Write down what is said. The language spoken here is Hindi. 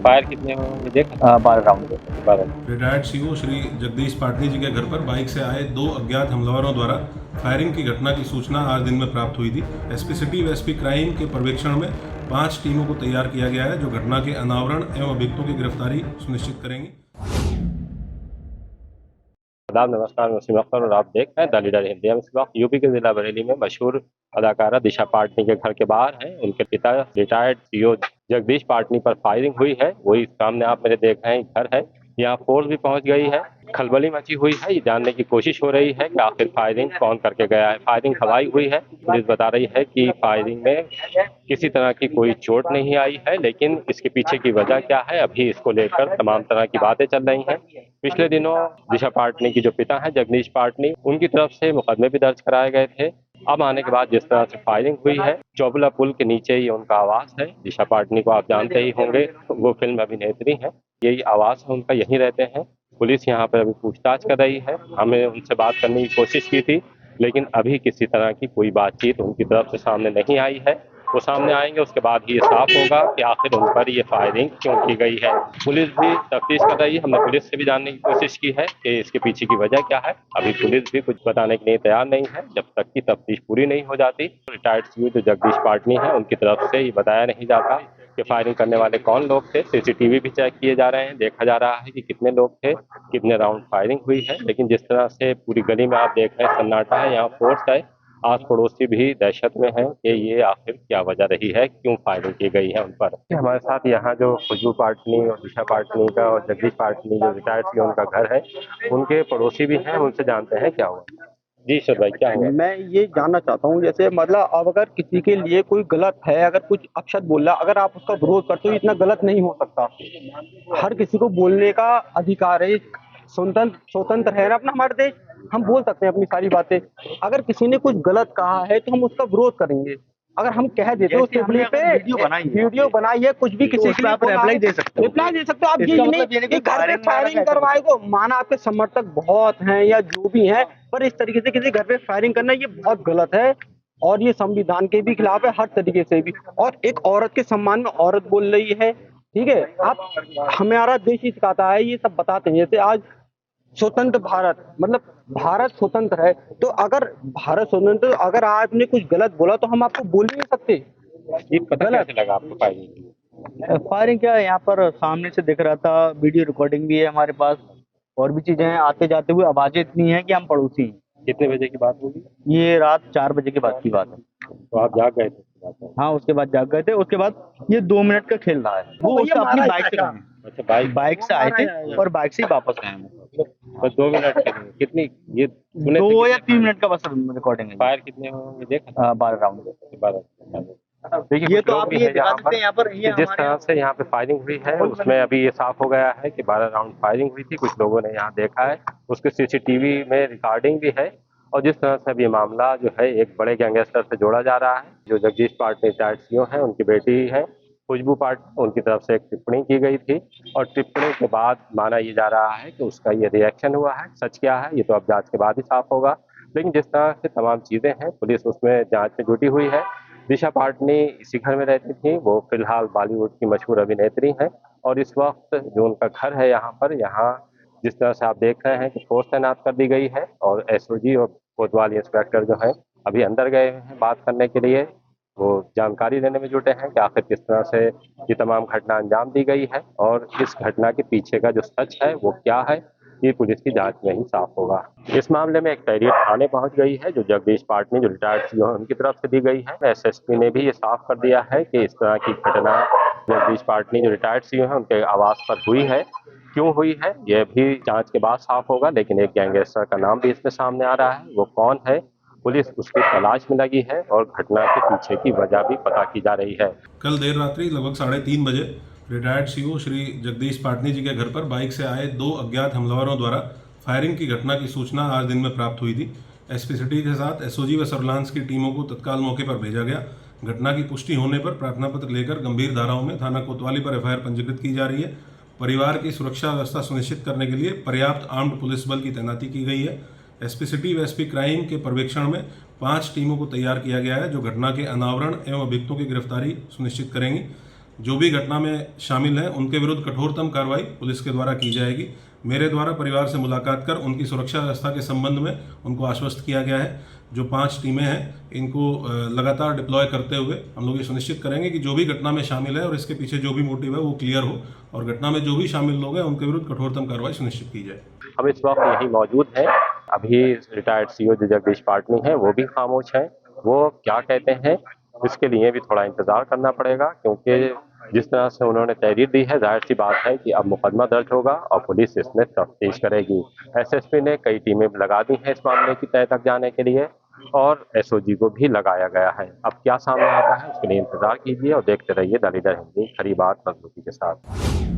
फायर कितने हुए होंगे देखा? 12 round. 12। Retired CO Shri Jagdish Patni ji के घर पर बाइक से आए 2 अज्ञात हमलावरों द्वारा फायरिंग की घटना की सूचना आज दिन में प्राप्त हुई थी। एसपी सिटी व एसपी क्राइम के पर्यवेक्षण में 5 टीमों को तैयार किया गया है, जो घटना के अनावरण एवं अभियुक्तों की गिरफ्तारी सुनिश्चित करेंगी। आदाब, नमस्कार। मैं वसीम अख्तर और आप देख रहे हैं द लीडर हिंदी। हम इस वक्त यूपी के जिला बरेली में मशहूर अदाकारा दिशा पाटनी के घर के बाहर हैं। उनके पिता रिटायर्ड सीओ जगदीश पाटनी पर फायरिंग हुई है, वही सामने आप मेरे देख रहे हैं घर है। यहाँ फोर्स भी पहुंच गई है, खलबली मची हुई है। ये जानने की कोशिश हो रही है कि आखिर फायरिंग कौन करके गया है। फायरिंग हवाई हुई है। पुलिस बता रही है कि फायरिंग में किसी तरह की कोई चोट नहीं आई है, लेकिन इसके पीछे की वजह क्या है, अभी इसको लेकर तमाम तरह की बातें चल रही हैं। पिछले दिनों दिशा पाटनी की जो पिता हैं जगदीश पाटनी, उनकी तरफ से मुकदमे भी दर्ज कराए गए थे। अब आने के बाद जिस तरह से फायरिंग हुई है, चौबुला पुल के नीचे ही उनका आवास है। दिशा पाटनी को आप जानते ही होंगे, वो फिल्म अभिनेत्री हैं, यही आवास है उनका, यहीं रहते हैं। पुलिस यहाँ पर अभी पूछताछ कर रही है। हमने उनसे बात करने की कोशिश की थी, लेकिन अभी किसी तरह की कोई बातचीत उनकी तरफ से सामने नहीं आई है। वो सामने आएंगे, उसके बाद ही ये साफ होगा कि आखिर उन पर ये फायरिंग क्यों की गई है। पुलिस भी तफ्तीश कर रही है। हमने पुलिस से भी जानने की कोशिश की है कि इसके पीछे की वजह क्या है। अभी पुलिस भी कुछ बताने के लिए तैयार नहीं है जब तक कि तफ्तीश पूरी नहीं हो जाती। रिटायर्ड सीओ जो जगदीश पाटनी है, उनकी तरफ से ये बताया नहीं जाता कि फायरिंग करने वाले कौन लोग थे। सीसीटीवी भी चेक किए जा रहे हैं, देखा जा रहा है कि कितने लोग थे, कितने राउंड फायरिंग हुई है। लेकिन जिस तरह से पूरी गली में आप देख रहे हैं सन्नाटा है, यहाँ फोर्स है, आस पड़ोसी भी दहशत में हैं कि ये आखिर क्या वजह रही है, क्यों फायरिंग की गई है उन पर। हमारे साथ यहाँ जो खुशबू पाटनी और दिशा पाटनी का और जगदीश पाटनी जो रिटायर्ड सीओ उनका घर है, उनके पड़ोसी भी हैं, उनसे जानते हैं क्या हुआ। जी सर भाई, क्या हुआ? मैं ये जानना चाहता हूँ, जैसे मतलब अब अगर किसी के लिए कोई गलत है, अगर कुछ अपशब्द बोल रहा, अगर आप उसका विरोध करते हो, इतना गलत नहीं हो सकता। हर किसी को बोलने का अधिकार है, स्वतंत्र स्वतंत्र है ना अपना हमारा देश। हम बोल सकते हैं अपनी सारी बातें। अगर किसी ने कुछ गलत कहा है तो हम उसका विरोध करेंगे। अगर हम कह देते हो सिंपली पे वीडियो बनाई है, कुछ भी किसी के लिए रिप्लाई दे सकते हो, रिप्लाई दे सकते हो आप। ये नहीं कि घर पे फायरिंग करवाए को, माना आपके समर्थक बहुत हैं या जो भी हैं, पर इस तरीके से किसी घर पे फायरिंग करना ये बहुत गलत है और ये संविधान के भी खिलाफ है, हर तरीके से भी। और एक औरत के सम्मान में औरत बोल रही है, ठीक है। आप, हमारा देश ही सिखाता है, ये सब बताते हैं। जैसे आज स्वतंत्र भारत, मतलब भारत स्वतंत्र है, तो अगर भारत स्वतंत्र, अगर आपने कुछ गलत बोला तो हम आपको बोल नहीं सकते। ये पता कैसे लगा आपको फायरिंग? फायरिंग क्या है, यहाँ पर सामने से दिख रहा था, वीडियो रिकॉर्डिंग भी है हमारे पास, और भी चीजें हैं। आते जाते हुए आवाजें इतनी हैं कि हम पड़ोसी हैं। कितने बजे की बात होगी? ये रात 4 बजे के बाद की बात है। तो आप जाग गए थे उसके बाद? हाँ, उसके बाद जाग गए थे। उसके बाद ये 2 मिनट का खेल रहा है। वो उसका अपनी बाइक से गए हैं। अच्छा, बाइक से आए थे और बाइक से ही वापस गए हैं। बस 2 मिनट के लिए? कितनी ये 2 या 3 मिनट का बस रिकॉर्डिंग है। फायर कितने हुए होंगे देखा? 12 राउंड। 12। देखिए, ये तो आप ये दिखा सकते हैं यहाँ पर, ये जिस तरह से यहाँ पे फायरिंग हुई है, उसमें अभी ये साफ हो गया है कि 12 राउंड फायरिंग हुई थी। कुछ लोगों ने यहाँ देखा है, उसके सीसीटीवी में रिकॉर्डिंग भी है। और जिस तरह से अभी मामला जो है एक बड़े गैंगस्टर से जोड़ा जा रहा है, जो जगदीश पाटनी रिटायर्ड सीओ है, उनकी बेटी है खुशबू पाटनी, उनकी तरफ से एक टिप्पणी की गई थी और टिप्पणी के बाद माना ये जा रहा है कि उसका ये रिएक्शन हुआ है। सच क्या है ये तो अब जांच के बाद ही साफ होगा। लेकिन जिस तरह से तमाम चीज़ें हैं, पुलिस उसमें जांच में जुटी हुई है। दिशा पाटनी इसी घर में रहती थी, वो फिलहाल बॉलीवुड की मशहूर अभिनेत्री हैं और इस वक्त जो उनका घर है यहाँ पर, यहाँ जिस तरह से आप देख रहे हैं कि फोर्स तैनात कर दी गई है और एसओजी और कोतवाली इंस्पेक्टर जो है अभी अंदर गए हैं बात करने के लिए। वो जानकारी लेने में जुटे हैं कि आखिर किस तरह से ये तमाम घटना अंजाम दी गई है और इस घटना के पीछे का जो सच है वो क्या है, ये पुलिस की जांच में ही साफ होगा। इस मामले में एक तहरीर थाने पहुंच गई है जो जगदीश पाटनी जो रिटायर्ड सीओ है उनकी तरफ से दी गई है। एसएसपी ने भी ये साफ कर दिया है कि इस तरह की घटना जगदीश पाटनी जो रिटायर्ड सीओ है उनके आवास पर हुई है। क्यों हुई है यह भी जांच के बाद साफ होगा। लेकिन एक गैंगस्टर का नाम भी इसमें सामने आ रहा है, वो कौन है, पुलिस उसकी तलाश में लगी है और घटना के पीछे की वजह भी पता की जा रही है। कल देर रात्रि लगभग 3:30 बजे रिटायर्ड सीओ श्री जगदीश पाटनी जी के घर पर बाइक से आए 2 अज्ञात हमलावरों द्वारा फायरिंग की घटना की सूचना आज दिन में प्राप्त हुई थी। एसपी सिटी के साथ एसओजी व सर्विलांस की टीमों को तत्काल मौके पर भेजा गया। घटना की पुष्टि होने पर प्रार्थना पत्र लेकर गंभीर धाराओं में थाना कोतवाली पर एफआईआर पंजीकृत की जा रही है। परिवार की सुरक्षा व्यवस्था सुनिश्चित करने के लिए पर्याप्त आर्म्ड पुलिस बल की तैनाती की गई है। एसपी सिटी व एसपी क्राइम के पर्यवेक्षण में 5 टीमों को तैयार किया गया है, जो घटना के अनावरण एवं अभियुक्तों की गिरफ्तारी सुनिश्चित करेंगी। जो भी घटना में शामिल हैं उनके विरुद्ध कठोरतम कार्रवाई पुलिस के द्वारा की जाएगी। मेरे द्वारा परिवार से मुलाकात कर उनकी सुरक्षा व्यवस्था के संबंध में उनको आश्वस्त किया गया है। जो 5 टीमें हैं इनको लगातार डिप्लॉय करते हुए हम लोग ये सुनिश्चित करेंगे कि जो भी घटना में शामिल है और इसके पीछे जो भी मोटिव है वो क्लियर हो और घटना में जो भी शामिल लोग हैं उनके विरुद्ध कठोरतम कार्रवाई सुनिश्चित की जाए। हम इस वक्त यहीं मौजूद हैं। अभी रिटायर्ड सीओ जगदीश पाटनी हैं, वो भी खामोश हैं। वो क्या कहते हैं इसके लिए भी थोड़ा इंतजार करना पड़ेगा, क्योंकि जिस तरह से उन्होंने तहरीर दी है, जाहिर सी बात है कि अब मुकदमा दर्ज होगा और पुलिस इसमें तफ्तीश करेगी। एसएसपी ने कई टीमें लगा दी हैं इस मामले की तह तक जाने के लिए और एसओजी को भी लगाया गया है। अब क्या सामने आता है उसके लिए इंतजार कीजिए और देखते रहिए द लीडर हिंदी, खरी बात मजबूती के साथ।